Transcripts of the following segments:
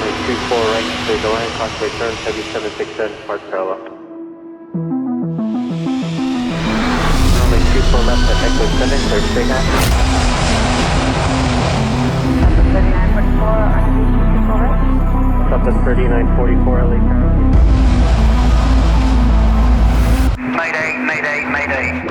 runway 24 right, clear the line, crossway turn, heavy 767, depart parallel. Runway 24 left at Echo 7, clear straight half. 3944, underneath 24 right. Stop at 3944 LA ground. Mayday, mayday, mayday.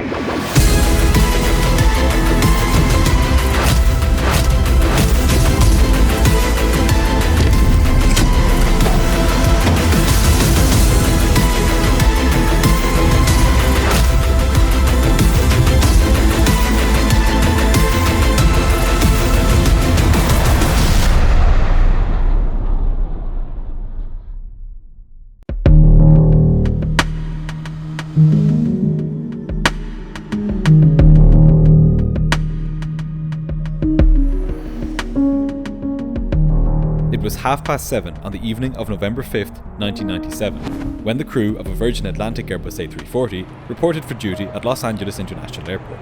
It was 7:30 on the evening of November 5th, 1997, when the crew of a Virgin Atlantic Airbus A340 reported for duty at Los Angeles International Airport.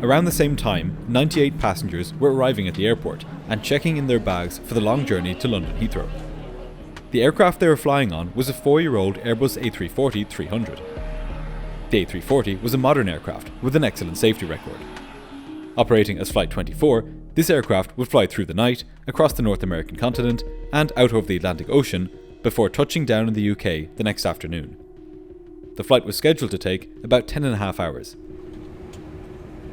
Around the same time, 98 passengers were arriving at the airport and checking in their bags for the long journey to London Heathrow. The aircraft they were flying on was a 4-year-old Airbus A340-300. The A340 was a modern aircraft with an excellent safety record. Operating as Flight 24, this aircraft would fly through the night, across the North American continent, and out over the Atlantic Ocean before touching down in the UK the next afternoon. The flight was scheduled to take about 10.5 hours.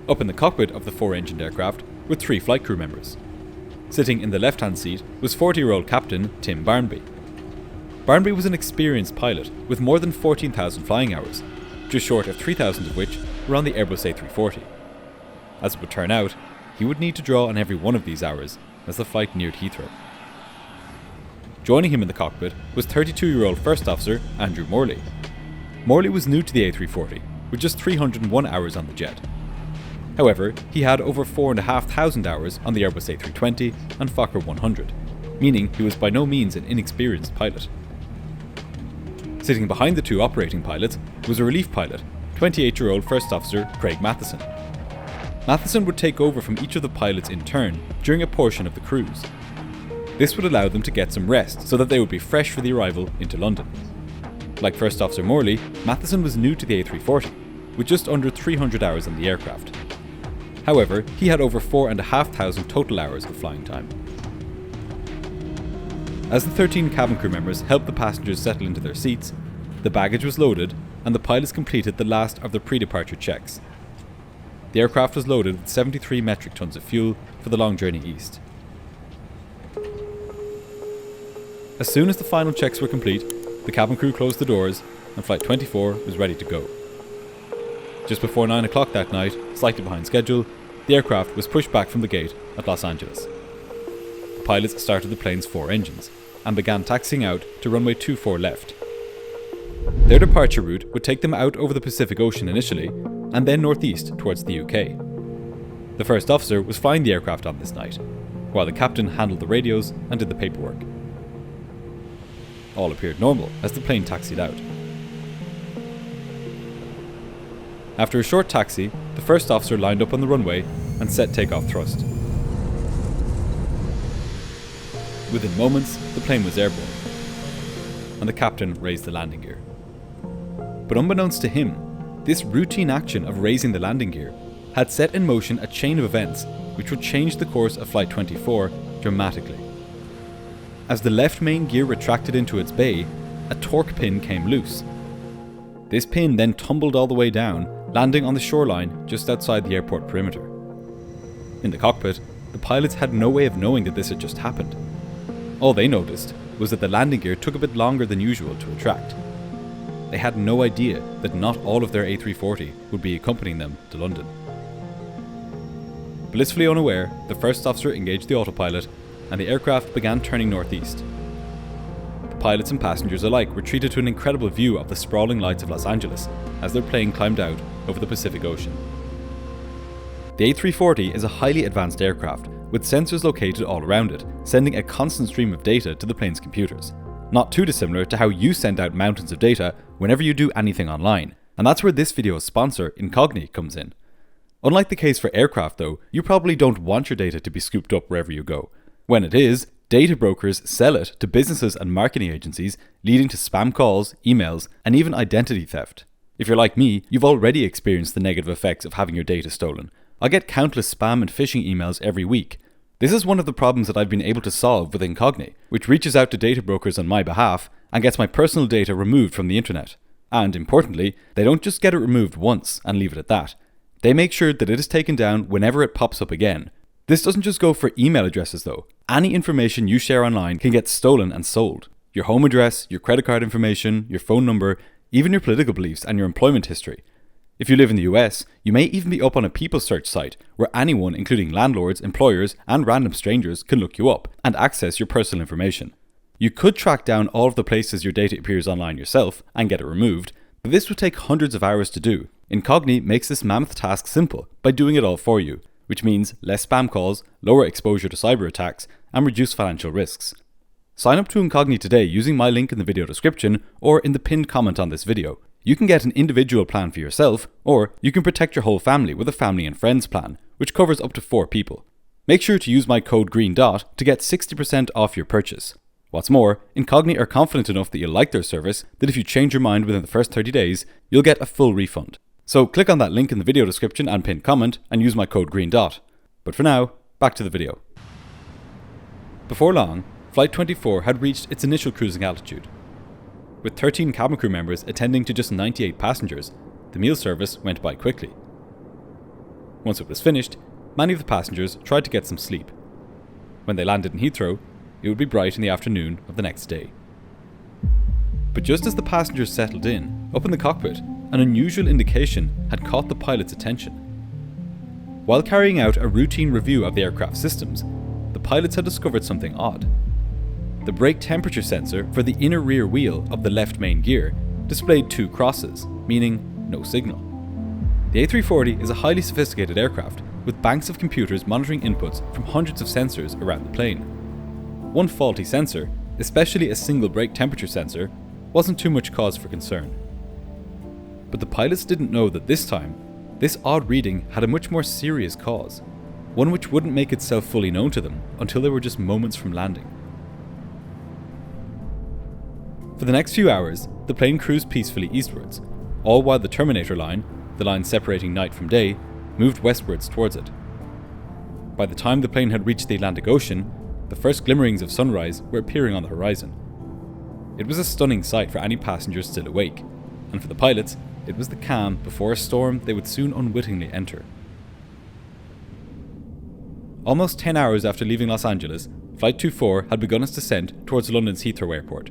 Up in the cockpit of the 4-engined aircraft were 3 flight crew members. Sitting in the left-hand seat was 40-year-old Captain Tim Barnby. Barnby was an experienced pilot with more than 14,000 flying hours, just short of 3,000 of which were on the Airbus A340. As it would turn out, he would need to draw on every one of these hours as the flight neared Heathrow. Joining him in the cockpit was 32-year-old First Officer Andrew Morley. Morley was new to the A340, with just 301 hours on the jet. However, he had over 4,500 hours on the Airbus A320 and Fokker 100, meaning he was by no means an inexperienced pilot. Sitting behind the 2 operating pilots was a relief pilot, 28-year-old First Officer Craig Matheson. Matheson would take over from each of the pilots in turn during a portion of the cruise. This would allow them to get some rest so that they would be fresh for the arrival into London. Like First Officer Morley, Matheson was new to the A340, with just under 300 hours on the aircraft. However, he had over 4,500 total hours of flying time. As the 13 cabin crew members helped the passengers settle into their seats, the baggage was loaded and the pilots completed the last of their pre-departure checks. The aircraft was loaded with 73 metric tons of fuel for the long journey east. As soon as the final checks were complete, the cabin crew closed the doors and Flight 24 was ready to go. Just before 9 o'clock that night, slightly behind schedule, the aircraft was pushed back from the gate at Los Angeles. The pilots started the plane's 4 engines and began taxiing out to runway 24 left. Their departure route would take them out over the Pacific Ocean initially, and then northeast towards the UK. The first officer was flying the aircraft on this night, while the captain handled the radios and did the paperwork. All appeared normal as the plane taxied out. After a short taxi, the first officer lined up on the runway and set takeoff thrust. Within moments, the plane was airborne, and the captain raised the landing gear. But unbeknownst to him, this routine action of raising the landing gear had set in motion a chain of events which would change the course of Flight 24 dramatically. As the left main gear retracted into its bay, a torque pin came loose. This pin then tumbled all the way down, landing on the shoreline just outside the airport perimeter. In the cockpit, the pilots had no way of knowing that this had just happened. All they noticed was that the landing gear took a bit longer than usual to retract. They had no idea that not all of their A340 would be accompanying them to London. Blissfully unaware, the first officer engaged the autopilot and the aircraft began turning northeast. The pilots and passengers alike were treated to an incredible view of the sprawling lights of Los Angeles as their plane climbed out over the Pacific Ocean. The A340 is a highly advanced aircraft with sensors located all around it, sending a constant stream of data to the plane's computers. Not too dissimilar to how you send out mountains of data whenever you do anything online. And that's where this video's sponsor, Incogni, comes in. Unlike the case for aircraft though, you probably don't want your data to be scooped up wherever you go. When it is, Data brokers sell it to businesses and marketing agencies, leading to spam calls, emails, and even identity theft. If you're like me, you've already experienced the negative effects of having your data stolen. I get countless spam and phishing emails every week. This is one of the problems that I've been able to solve with Incogni, which reaches out to data brokers on my behalf and gets my personal data removed from the internet. And importantly, they don't just get it removed once and leave it at that. They make sure that it is taken down whenever it pops up again. This doesn't just go for email addresses though. Any information you share online can get stolen and sold. Your home address, your credit card information, your phone number, even your political beliefs and your employment history. If you live in the US, you may even be up on a people search site where anyone, including landlords, employers, and random strangers, can look you up and access your personal information. You could track down all of the places your data appears online yourself and get it removed, but this would take hundreds of hours to do. Incogni makes this mammoth task simple by doing it all for you, which means less spam calls, lower exposure to cyber attacks, and reduced financial risks. Sign up to Incogni today using my link in the video description or in the pinned comment on this video. You can get an individual plan for yourself, or you can protect your whole family with a family and friends plan, which covers up to 4 people. Make sure to use my code GREENDOT to get 60% off your purchase. What's more, Incogni are confident enough that you'll like their service that if you change your mind within the first 30 days, you'll get a full refund. So click on that link in the video description and pinned comment and use my code GREENDOT. But for now, back to the video. Before long, Flight 24 had reached its initial cruising altitude. With 13 cabin crew members attending to just 98 passengers, the meal service went by quickly. Once it was finished, many of the passengers tried to get some sleep. When they landed in Heathrow, it would be bright in the afternoon of the next day. But just as the passengers settled in, up in the cockpit, an unusual indication had caught the pilot's attention. While carrying out a routine review of the aircraft systems, the pilots had discovered something odd. The brake temperature sensor for the inner rear wheel of the left main gear displayed 2 crosses, meaning no signal. The A340 is a highly sophisticated aircraft with banks of computers monitoring inputs from hundreds of sensors around the plane. One faulty sensor, especially a single brake temperature sensor, wasn't too much cause for concern. But the pilots didn't know that this time, this odd reading had a much more serious cause, one which wouldn't make itself fully known to them until they were just moments from landing. For the next few hours, the plane cruised peacefully eastwards, all while the Terminator line, the line separating night from day, moved westwards towards it. By the time the plane had reached the Atlantic Ocean, the first glimmerings of sunrise were appearing on the horizon. It was a stunning sight for any passengers still awake, and for the pilots, it was the calm before a storm they would soon unwittingly enter. Almost 10 hours after leaving Los Angeles, Flight 24 had begun its descent towards London's Heathrow Airport.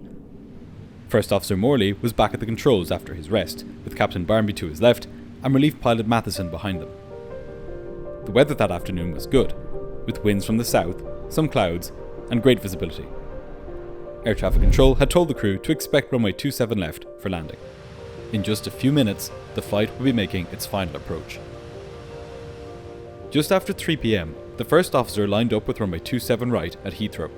First Officer Morley was back at the controls after his rest, with Captain Barmby to his left and Relief Pilot Matheson behind them. The weather that afternoon was good, with winds from the south, some clouds, and great visibility. Air traffic control had told the crew to expect runway 27 left for landing. In just a few minutes, the flight would be making its final approach. Just after 3 p.m, the first officer lined up with runway 27 right at Heathrow.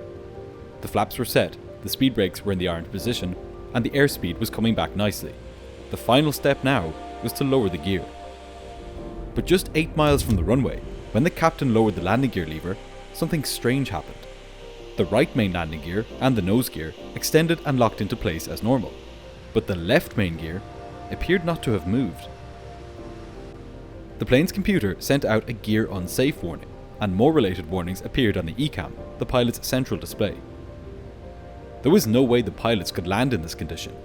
The flaps were set, the speed brakes were in the armed position, and the airspeed was coming back nicely. The final step now was to lower the gear. But just 8 miles from the runway, when the captain lowered the landing gear lever, something strange happened. The right main landing gear and the nose gear extended and locked into place as normal, but the left main gear appeared not to have moved. The plane's computer sent out a gear unsafe warning, and more related warnings appeared on the ECAM, the pilot's central display. There was no way the pilots could land in this condition.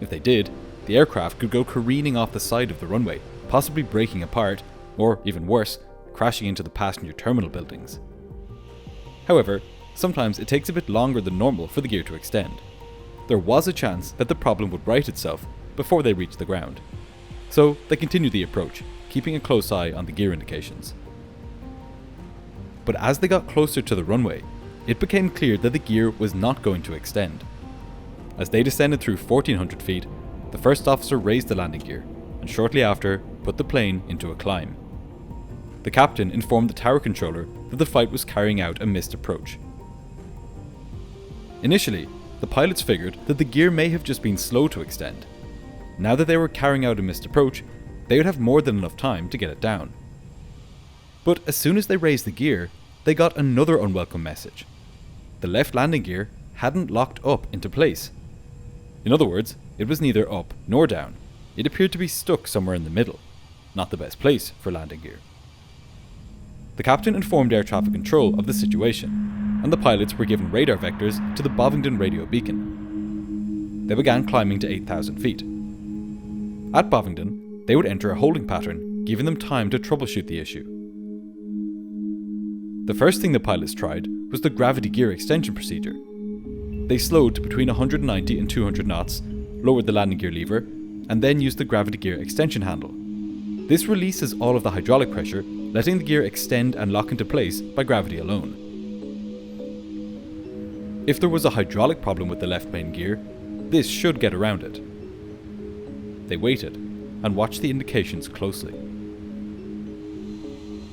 If they did, the aircraft could go careening off the side of the runway, possibly breaking apart, or even worse, crashing into the passenger terminal buildings. However, sometimes it takes a bit longer than normal for the gear to extend. There was a chance that the problem would right itself before they reached the ground. So they continued the approach, keeping a close eye on the gear indications. But as they got closer to the runway, it became clear that the gear was not going to extend. As they descended through 1,400 feet, the first officer raised the landing gear, and shortly after, put the plane into a climb. The captain informed the tower controller that the flight was carrying out a missed approach. Initially, the pilots figured that the gear may have just been slow to extend. Now that they were carrying out a missed approach, they would have more than enough time to get it down. But as soon as they raised the gear, they got another unwelcome message. the left landing gear hadn't locked up into place. In other words, it was neither up nor down. It appeared to be stuck somewhere in the middle, not the best place for landing gear. The captain informed air traffic control of the situation, and the pilots were given radar vectors to the Bovingdon radio beacon. They began climbing to 8,000 feet. At Bovingdon, they would enter a holding pattern, giving them time to troubleshoot the issue. The first thing the pilots tried was the gravity gear extension procedure. They slowed to between 190 and 200 knots, lowered the landing gear lever, and then used the gravity gear extension handle. This releases all of the hydraulic pressure, letting the gear extend and lock into place by gravity alone. If there was a hydraulic problem with the left main gear, this should get around it. They waited and watched the indications closely.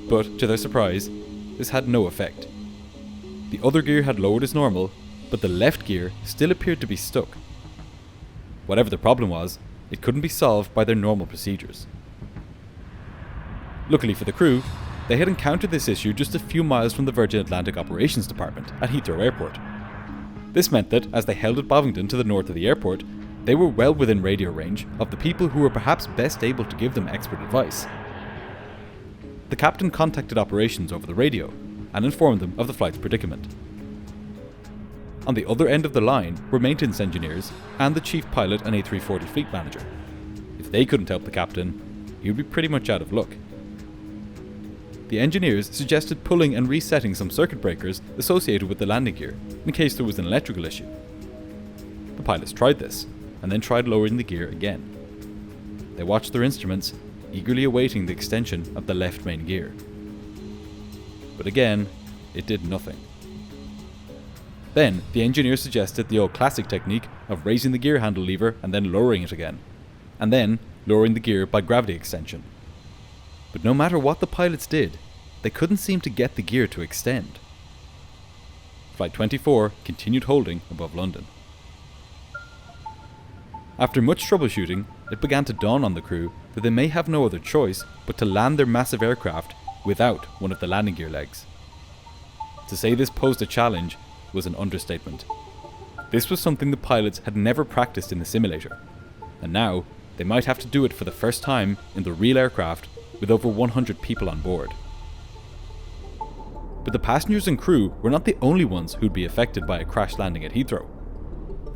But, to their surprise, this had no effect. The other gear had lowered as normal, but the left gear still appeared to be stuck. Whatever the problem was, it couldn't be solved by their normal procedures. Luckily for the crew, they had encountered this issue just a few miles from the Virgin Atlantic Operations Department at Heathrow Airport. This meant that, as they held at Bovingdon to the north of the airport, they were well within radio range of the people who were perhaps best able to give them expert advice. The captain contacted operations over the radio and informed them of the flight's predicament. On the other end of the line were maintenance engineers and the chief pilot and A340 fleet manager. If they couldn't help the captain, he would be pretty much out of luck. The engineers suggested pulling and resetting some circuit breakers associated with the landing gear in case there was an electrical issue. The pilots tried this, and then tried lowering the gear again. They watched their instruments, eagerly awaiting the extension of the left main gear. But again, it did nothing. Then, the engineer suggested the old classic technique of raising the gear handle lever and then lowering it again, and then lowering the gear by gravity extension. But no matter what the pilots did, they couldn't seem to get the gear to extend. Flight 24 continued holding above London. After much troubleshooting, it began to dawn on the crew that they may have no other choice but to land their massive aircraft without one of the landing gear legs. To say this posed a challenge was an understatement. This was something the pilots had never practiced in the simulator, and now they might have to do it for the first time in the real aircraft with over 100 people on board. But the passengers and crew were not the only ones who'd be affected by a crash landing at Heathrow.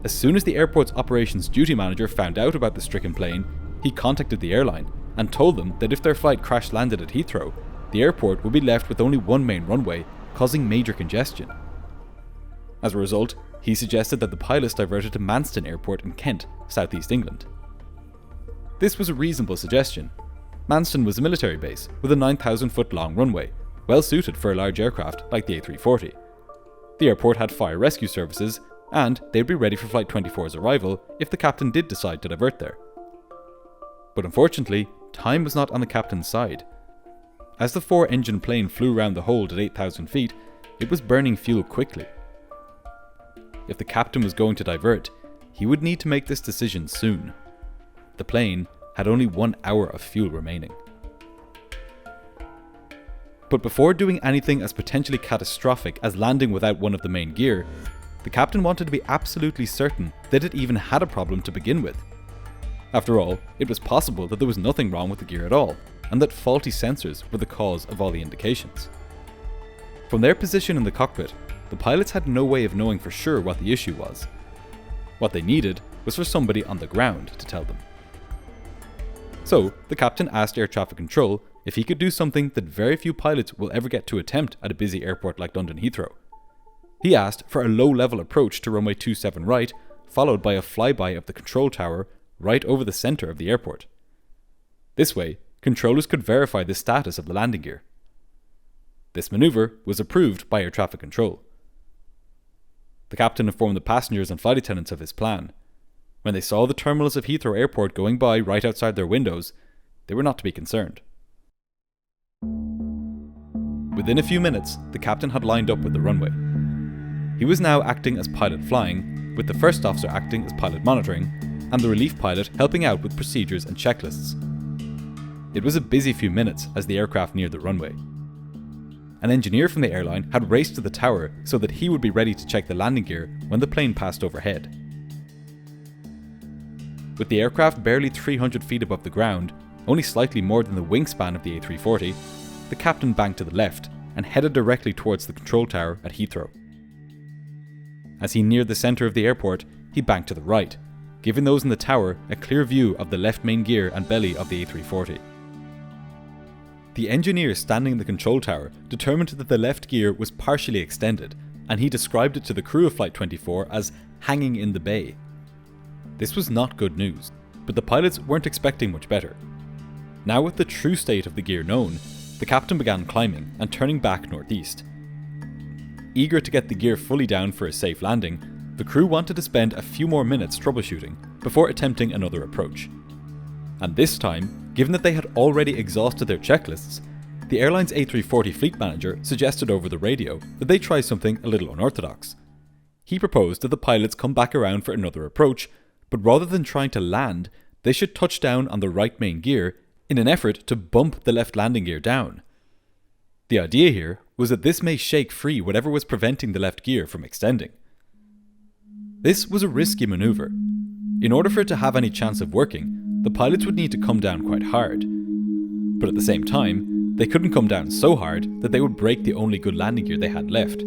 As soon as the airport's operations duty manager found out about the stricken plane, he contacted the airline and told them that if their flight crash landed at Heathrow, the airport would be left with only one main runway, causing major congestion. As a result, he suggested that the pilots diverted to Manston Airport in Kent, southeast England. This was a reasonable suggestion. Manston was a military base with a 9,000-foot long runway, well suited for a large aircraft like the A340. The airport had fire rescue services, and they'd be ready for Flight 24's arrival if the captain did decide to divert there. But unfortunately, time was not on the captain's side. As the 4-engine plane flew around the hold at 8,000 feet, it was burning fuel quickly. If the captain was going to divert, he would need to make this decision soon. The plane had only 1 hour of fuel remaining. But before doing anything as potentially catastrophic as landing without one of the main gear, the captain wanted to be absolutely certain that it even had a problem to begin with. After all, it was possible that there was nothing wrong with the gear at all, and that faulty sensors were the cause of all the indications. From their position in the cockpit, the pilots had no way of knowing for sure what the issue was. What they needed was for somebody on the ground to tell them. So, the captain asked air traffic control if he could do something that very few pilots will ever get to attempt at a busy airport like London Heathrow. He asked for a low-level approach to runway 27 right, followed by a flyby of the control tower right over the centre of the airport. This way, controllers could verify the status of the landing gear. This manoeuvre was approved by air traffic control. The captain informed the passengers and flight attendants of his plan. When they saw the terminals of Heathrow Airport going by right outside their windows, they were not to be concerned. Within a few minutes, the captain had lined up with the runway. He was now acting as pilot flying, with the first officer acting as pilot monitoring, and the relief pilot helping out with procedures and checklists. It was a busy few minutes as the aircraft neared the runway. an engineer from the airline had raced to the tower so that he would be ready to check the landing gear when the plane passed overhead. With the aircraft barely 300 feet above the ground, only slightly more than the wingspan of the A340, the captain banked to the left and headed directly towards the control tower at Heathrow. As he neared the centre of the airport, he banked to the right, giving those in the tower a clear view of the left main gear and belly of the A340. The engineer standing in the control tower determined that the left gear was partially extended, and he described it to the crew of Flight 24 as hanging in the bay. This was not good news, but the pilots weren't expecting much better. Now with the true state of the gear known, the captain began climbing and turning back northeast. Eager to get the gear fully down for a safe landing, the crew wanted to spend a few more minutes troubleshooting before attempting another approach. And this time, given that they had already exhausted their checklists, the airline's A340 fleet manager suggested over the radio that they try something a little unorthodox. He proposed that the pilots come back around for another approach, but rather than trying to land, they should touch down on the right main gear in an effort to bump the left landing gear down. The idea here was that this may shake free whatever was preventing the left gear from extending. This was a risky manoeuvre. In order for it to have any chance of working, the pilots would need to come down quite hard. But at the same time, they couldn't come down so hard that they would break the only good landing gear they had left.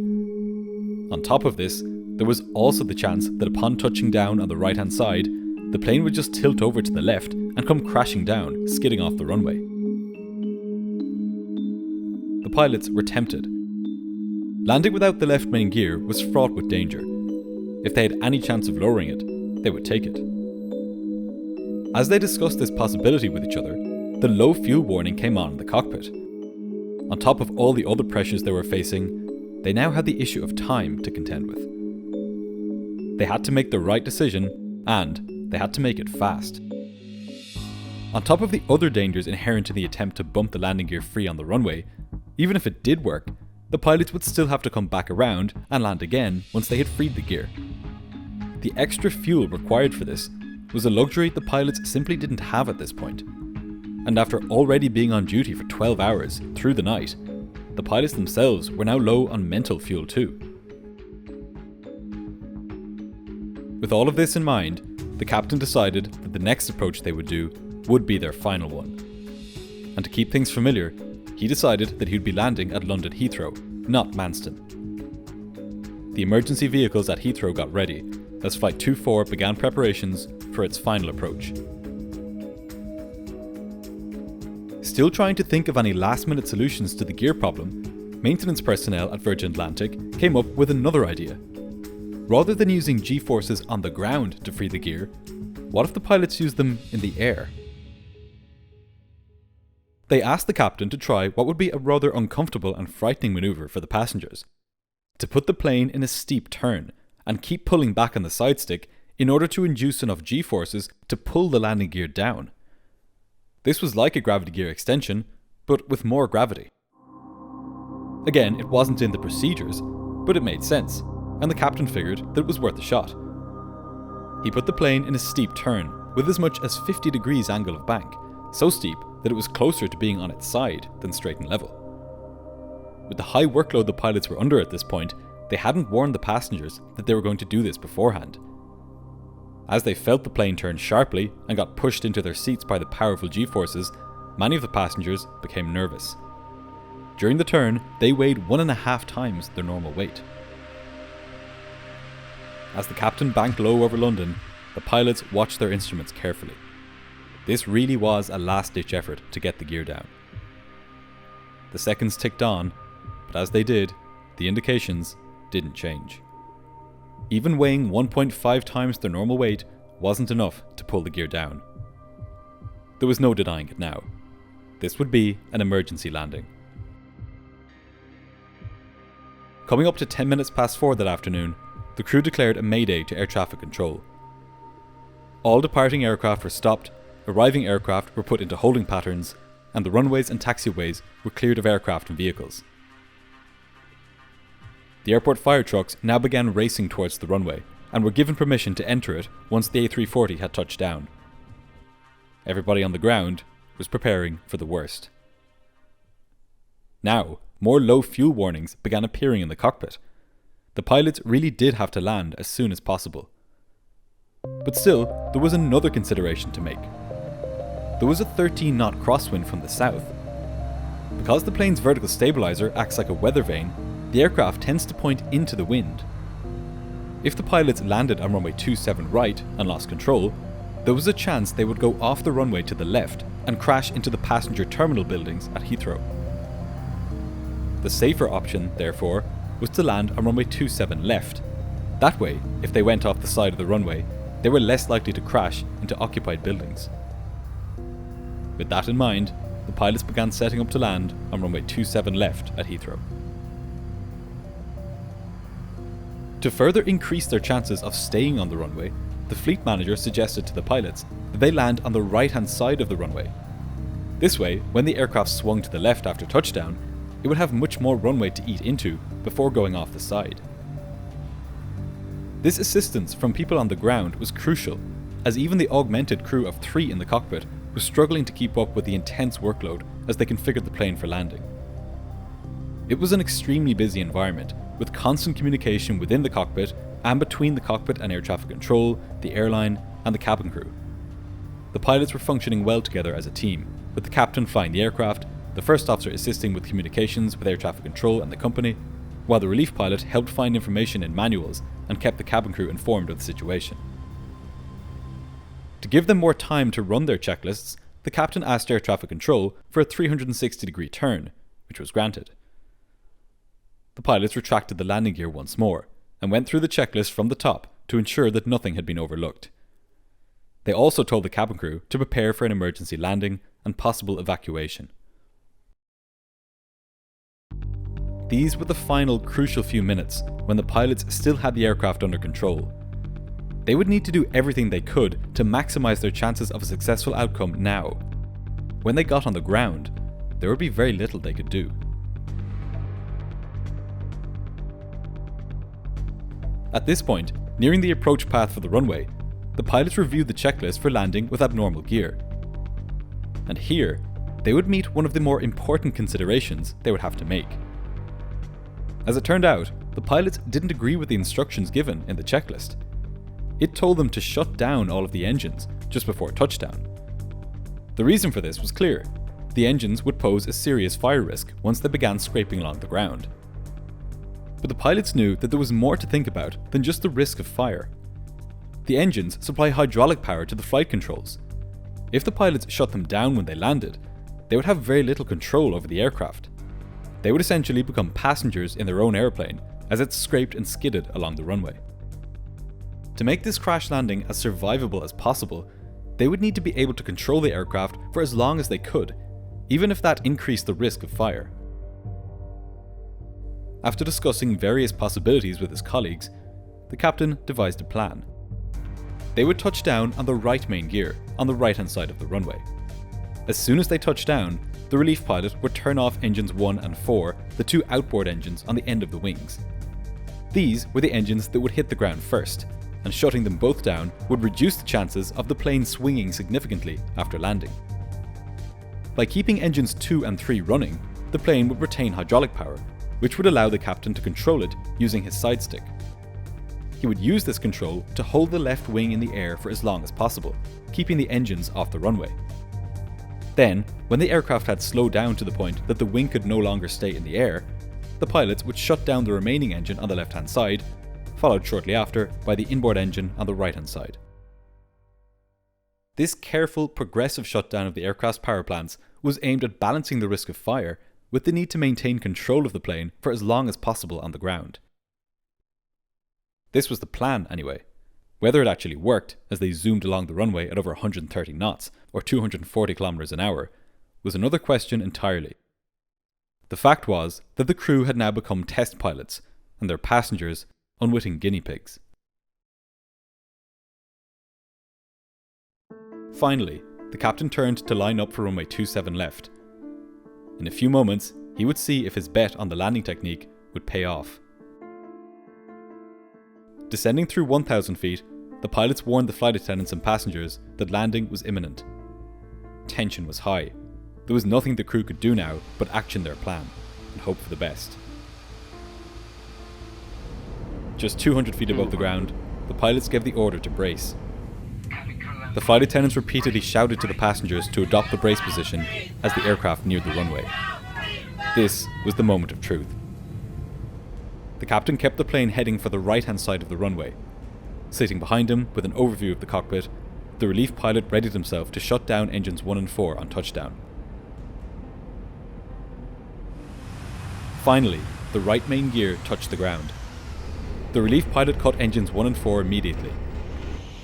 On top of this, there was also the chance that upon touching down on the right hand side, the plane would just tilt over to the left and come crashing down, skidding off the runway. The pilots were tempted. Landing without the left main gear was fraught with danger. If they had any chance of lowering it, they would take it. As they discussed this possibility with each other, the low fuel warning came on in the cockpit. On top of all the other pressures they were facing, they now had the issue of time to contend with. They had to make the right decision, and they had to make it fast. On top of the other dangers inherent in the attempt to bump the landing gear free on the runway, even if it did work, the pilots would still have to come back around and land again once they had freed the gear. The extra fuel required for this was a luxury the pilots simply didn't have at this point. And after already being on duty for 12 hours through the night, the pilots themselves were now low on mental fuel too. With all of this in mind, the captain decided that the next approach they would do would be their final one. And to keep things familiar, he decided that he'd be landing at London Heathrow, not Manston. The emergency vehicles at Heathrow got ready as Flight 24 began preparations for its final approach. Still trying to think of any last-minute solutions to the gear problem, maintenance personnel at Virgin Atlantic came up with another idea. Rather than using G-forces on the ground to free the gear, what if the pilots used them in the air? They asked the captain to try what would be a rather uncomfortable and frightening manoeuvre for the passengers: to put the plane in a steep turn and keep pulling back on the side stick in order to induce enough G-forces to pull the landing gear down. This was like a gravity gear extension, but with more gravity. Again, it wasn't in the procedures, but it made sense, and the captain figured that it was worth a shot. He put the plane in a steep turn with as much as 50 degrees angle of bank, so steep that it was closer to being on its side than straight and level. With the high workload the pilots were under at this point, they hadn't warned the passengers that they were going to do this beforehand. As they felt the plane turn sharply and got pushed into their seats by the powerful G-forces, many of the passengers became nervous. During the turn, they weighed 1.5 times their normal weight. As the captain banked low over London, the pilots watched their instruments carefully. This really was a last-ditch effort to get the gear down. The seconds ticked on, but as they did, the indications didn't change. Even weighing 1.5 times their normal weight wasn't enough to pull the gear down. There was no denying it now. This would be an emergency landing. Coming up to 10 minutes past 4 that afternoon, the crew declared a mayday to air traffic control. All departing aircraft were stopped, arriving aircraft were put into holding patterns, and the runways and taxiways were cleared of aircraft and vehicles. The airport fire trucks now began racing towards the runway, and were given permission to enter it once the A340 had touched down. Everybody on the ground was preparing for the worst. Now, more low fuel warnings began appearing in the cockpit. The pilots really did have to land as soon as possible. But still, there was another consideration to make. There was a 13-knot crosswind from the south. Because the plane's vertical stabilizer acts like a weather vane, the aircraft tends to point into the wind. If the pilots landed on runway 27 right and lost control, there was a chance they would go off the runway to the left and crash into the passenger terminal buildings at Heathrow. The safer option, therefore, was to land on runway 27 left. That way, if they went off the side of the runway, they were less likely to crash into occupied buildings. With that in mind, the pilots began setting up to land on runway 27 left at Heathrow. To further increase their chances of staying on the runway, the fleet manager suggested to the pilots that they land on the right-hand side of the runway. This way, when the aircraft swung to the left after touchdown, it would have much more runway to eat into before going off the side. This assistance from people on the ground was crucial, as even the augmented crew of 3 in the cockpit was struggling to keep up with the intense workload as they configured the plane for landing. It was an extremely busy environment, with constant communication within the cockpit and between the cockpit and air traffic control, the airline, and the cabin crew. The pilots were functioning well together as a team, with the captain flying the aircraft, the first officer assisting with communications with air traffic control and the company, while the relief pilot helped find information in manuals and kept the cabin crew informed of the situation. To give them more time to run their checklists, the captain asked air traffic control for a 360-degree turn, which was granted. The pilots retracted the landing gear once more and went through the checklist from the top to ensure that nothing had been overlooked. They also told the cabin crew to prepare for an emergency landing and possible evacuation. These were the final crucial few minutes when the pilots still had the aircraft under control. They would need to do everything they could to maximize their chances of a successful outcome now. When they got on the ground, there would be very little they could do. At this point, nearing the approach path for the runway, the pilots reviewed the checklist for landing with abnormal gear. And here, they would meet one of the more important considerations they would have to make. As it turned out, the pilots didn't agree with the instructions given in the checklist. It told them to shut down all of the engines just before touchdown. The reason for this was clear. The engines would pose a serious fire risk once they began scraping along the ground. But the pilots knew that there was more to think about than just the risk of fire. The engines supply hydraulic power to the flight controls. If the pilots shut them down when they landed, they would have very little control over the aircraft. They would essentially become passengers in their own airplane as it scraped and skidded along the runway. To make this crash landing as survivable as possible, they would need to be able to control the aircraft for as long as they could, even if that increased the risk of fire. After discussing various possibilities with his colleagues, the captain devised a plan. They would touch down on the right main gear, on the right-hand side of the runway. As soon as they touched down, the relief pilot would turn off engines 1 and 4, the 2 outboard engines on the end of the wings. These were the engines that would hit the ground first, and shutting them both down would reduce the chances of the plane swinging significantly after landing. By keeping engines 2 and 3 running, the plane would retain hydraulic power, which would allow the captain to control it using his side stick. He would use this control to hold the left wing in the air for as long as possible, keeping the engines off the runway. Then, when the aircraft had slowed down to the point that the wing could no longer stay in the air, the pilots would shut down the remaining engine on the left-hand side, followed shortly after by the inboard engine on the right-hand side. This careful, progressive shutdown of the aircraft's power plants was aimed at balancing the risk of fire with the need to maintain control of the plane for as long as possible on the ground. This was the plan anyway. Whether it actually worked as they zoomed along the runway at over 130 knots or 240 kilometers an hour was another question entirely. The fact was that the crew had now become test pilots and their passengers unwitting guinea pigs. Finally, the captain turned to line up for runway 27 left. In a few moments, he would see if his bet on the landing technique would pay off. Descending through 1,000 feet, the pilots warned the flight attendants and passengers that landing was imminent. Tension was high. There was nothing the crew could do now but action their plan. and hope for the best. Just 200 feet above the ground, the pilots gave the order to brace. The flight attendants repeatedly shouted to the passengers to adopt the brace position as the aircraft neared the runway. This was the moment of truth. The captain kept the plane heading for the right-hand side of the runway. Sitting behind him, with an overview of the cockpit, the relief pilot readied himself to shut down engines 1 and 4 on touchdown. Finally, the right main gear touched the ground. The relief pilot cut engines 1 and 4 immediately.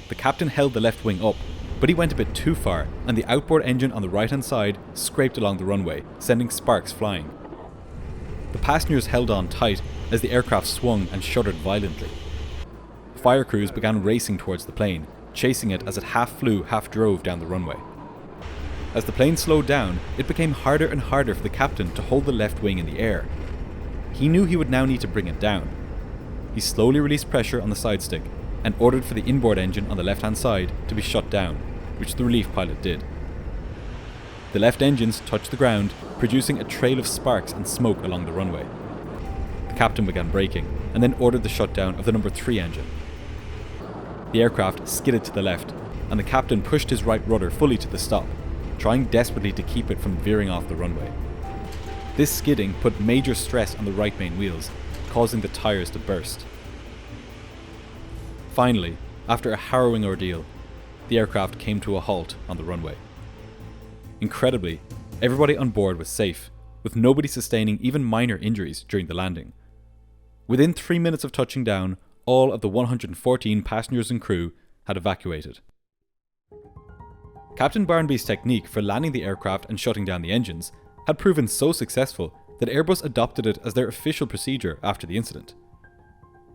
The captain held the left wing up, but he went a bit too far, and the outboard engine on the right-hand side scraped along the runway, sending sparks flying. The passengers held on tight as the aircraft swung and shuddered violently. Fire crews began racing towards the plane, chasing it as it half flew, half drove down the runway. As the plane slowed down, it became harder and harder for the captain to hold the left wing in the air. He knew he would now need to bring it down. He slowly released pressure on the side stick and ordered for the inboard engine on the left-hand side to be shut down, which the relief pilot did. The left engines touched the ground, producing a trail of sparks and smoke along the runway. The captain began braking and then ordered the shutdown of the number 3 engine. The aircraft skidded to the left, and the captain pushed his right rudder fully to the stop, trying desperately to keep it from veering off the runway. This skidding put major stress on the right main wheels, causing the tyres to burst. Finally, after a harrowing ordeal, the aircraft came to a halt on the runway. Incredibly, everybody on board was safe, with nobody sustaining even minor injuries during the landing. Within 3 minutes of touching down, all of the 114 passengers and crew had evacuated. Captain Barnaby's technique for landing the aircraft and shutting down the engines had proven so successful that Airbus adopted it as their official procedure after the incident.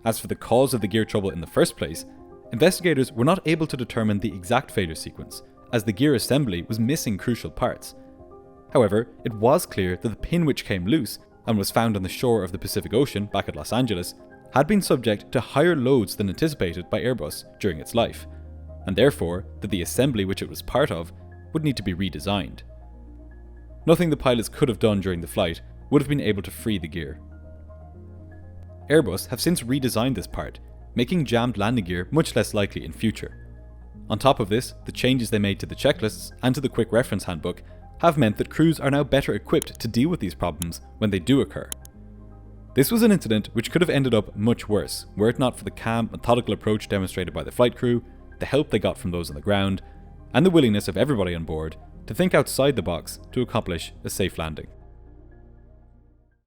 As for the cause of the gear trouble in the first place, investigators were not able to determine the exact failure sequence, as the gear assembly was missing crucial parts. However, it was clear that the pin which came loose and was found on the shore of the Pacific Ocean back at Los Angeles had been subject to higher loads than anticipated by Airbus during its life, and therefore that the assembly which it was part of would need to be redesigned. Nothing the pilots could have done during the flight would have been able to free the gear. Airbus have since redesigned this part, making jammed landing gear much less likely in future. On top of this, the changes they made to the checklists and to the quick reference handbook have meant that crews are now better equipped to deal with these problems when they do occur. This was an incident which could have ended up much worse, were it not for the calm, methodical approach demonstrated by the flight crew, the help they got from those on the ground, and the willingness of everybody on board to think outside the box to accomplish a safe landing.